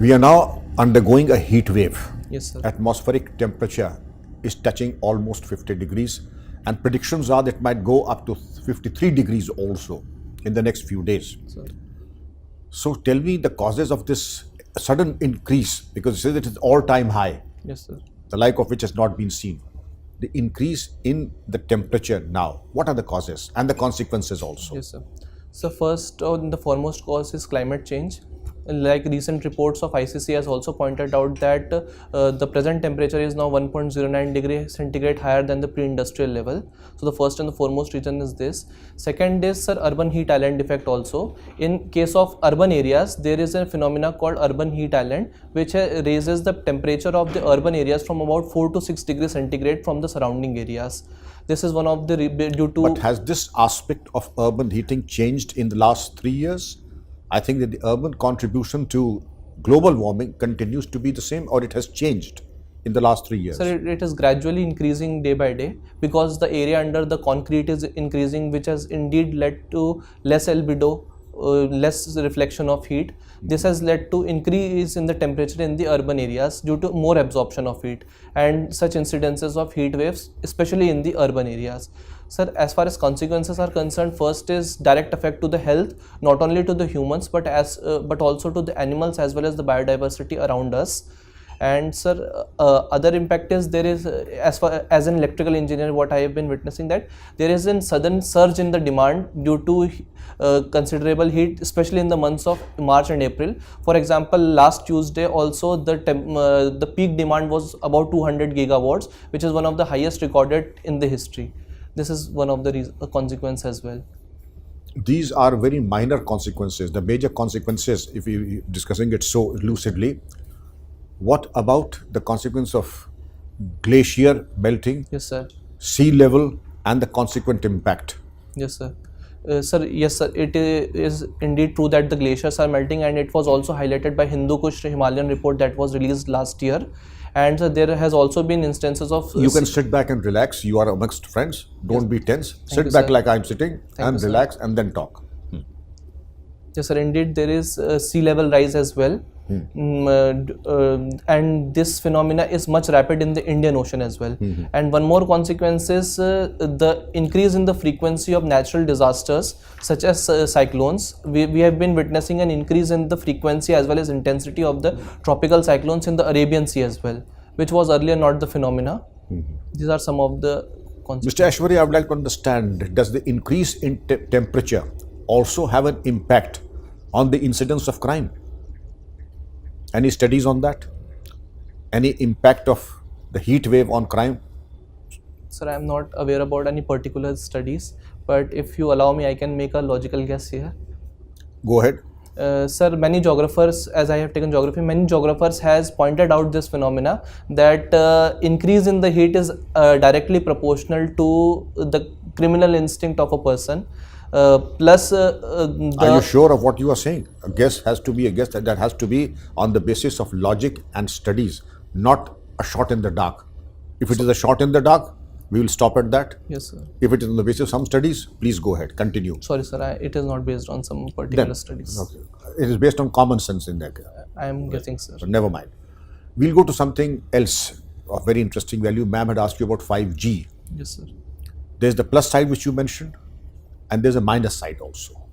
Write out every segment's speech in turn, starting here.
We are now undergoing a heat wave. Yes, sir. Atmospheric temperature is touching almost 50 degrees, and predictions are that it might go up to 53 degrees also in the next few days. Sir. So tell me the causes of this sudden increase, because it says it is all-time high, Yes, sir. the like of which has not been seen. The increase in the temperature now, what are the causes and the consequences also? Yes, sir. So first and the foremost cause is climate change. Like recent reports of ICC has also pointed out that the present temperature is now 1.09 degree centigrade higher than the pre-industrial level. So the first and the foremost reason is this. Second is, sir, urban heat island effect also. In case of urban areas, there is a phenomena called urban heat island, which raises the temperature of the urban areas from about 4 to 6 degrees centigrade from the surrounding areas. This is one of the due to. But has this aspect of urban heating changed in the last 3 years? I think that the urban contribution to global warming continues to be the same, or it has changed in the last 3 years. Sir, it is gradually increasing day by day because the area under the concrete is increasing, which has indeed led to less albedo, less reflection of heat. This has led to increase in the temperature in the urban areas due to more absorption of heat and such incidences of heat waves, especially in the urban areas. Sir, as far as consequences are concerned, first is direct effect to the health, not only to the humans but also to the animals as well as the biodiversity around us. And sir, other impact is there is as far as an electrical engineer, what I have been witnessing, that there is a sudden surge in the demand due to considerable heat, especially in the months of March and April. For example, last Tuesday also the peak demand was about 200 gigawatts, which is one of the highest recorded in the history. This is one of the consequence as well. These are very minor consequences. The major consequences, if we are discussing it so lucidly, what about the consequence of glacier melting, Yes, sir. sea level, and the consequent impact? Yes, sir. Sir, yes, sir. It is indeed true that the glaciers are melting, and it was also highlighted by Hindu Kush Himalayan report that was released last year. And there has also been instances of. You can sit back and relax. You are amongst friends. Don't be tense. Sit you, back sir. like I'm sitting and you, relax and then talk. Yes, sir. Indeed, there is sea level rise as well. And this phenomena is much rapid in the Indian Ocean as well. And one more consequence is the increase in the frequency of natural disasters such as cyclones. We have been witnessing an increase in the frequency as well as intensity of the tropical cyclones in the Arabian Sea as well, which was earlier not the phenomena. These are some of the consequences. Mr. Ashwari, I would like to understand, does the increase in temperature also have an impact on the incidence of crime? Any studies on that? Any impact of the heat wave on crime? Sir, I am not aware about any particular studies, but if you allow me, I can make a logical guess here. Go ahead. Sir, many geographers, as I have taken geography, many geographers has pointed out this phenomena that increase in the heat is directly proportional to the criminal instinct of a person. Are you sure of what you are saying? A guess has to be a guess that has to be on the basis of logic and studies, not a shot in the dark. If it is a shot in the dark, we will stop at that. Yes, sir. If it is on the basis of some studies, please go ahead, continue. Sorry, sir, it is not based on some particular studies. Okay. It is based on common sense in that. I am guessing, sir. But never mind. We'll go to something else of very interesting value. Ma'am had asked you about 5G. Yes, sir. There's the plus side which you mentioned, and there's a minus side also.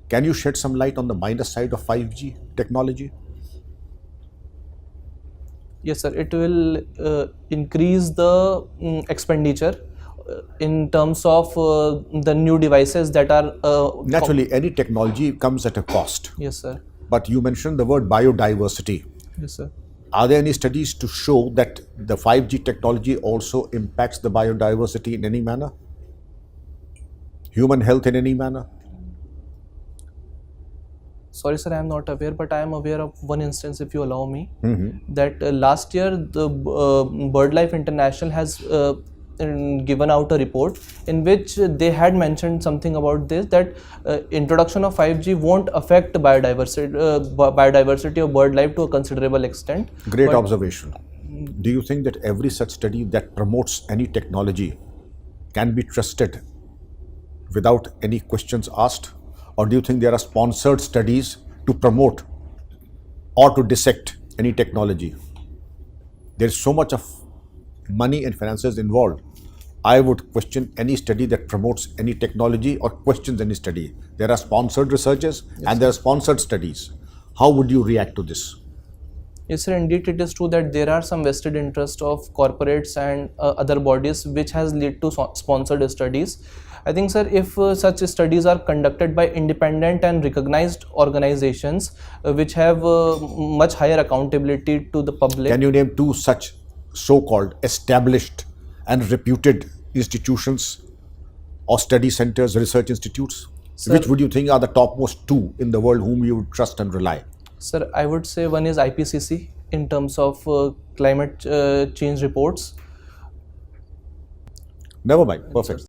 Can you shed some light on the minus side of 5G technology? Yes, sir. It will increase the expenditure in terms of the new devices that are. Naturally, any technology comes at a cost. Yes, sir. But you mentioned the word biodiversity. Yes, sir. Are there any studies to show that the 5G technology also impacts the biodiversity in any manner? Human health in any manner? Sorry, sir, I am not aware, but I am aware of one instance, if you allow me, that last year the BirdLife International has given out a report in which they had mentioned something about this, that introduction of 5G won't affect biodiversity of bird life to a considerable extent. Great observation. Do you think that every such study that promotes any technology can be trusted without any questions asked? Or do you think there are sponsored studies to promote or to dissect any technology. There's so much of money and finances involved. I would question any study that promotes any technology or questions any study. There are sponsored researches and there are sponsored studies. How would you react to this? Yes, sir. Indeed, it is true that there are some vested interest of corporates and other bodies which has led to sponsored studies. I think, sir, if such studies are conducted by independent and recognized organizations which have much higher accountability to the public. Can you name two such so-called established and reputed institutions or study centers, research institutes? Sir, which would you think are the topmost two in the world whom you would trust and rely? Sir, I would say one is IPCC in terms of climate change reports. Never mind. Perfect.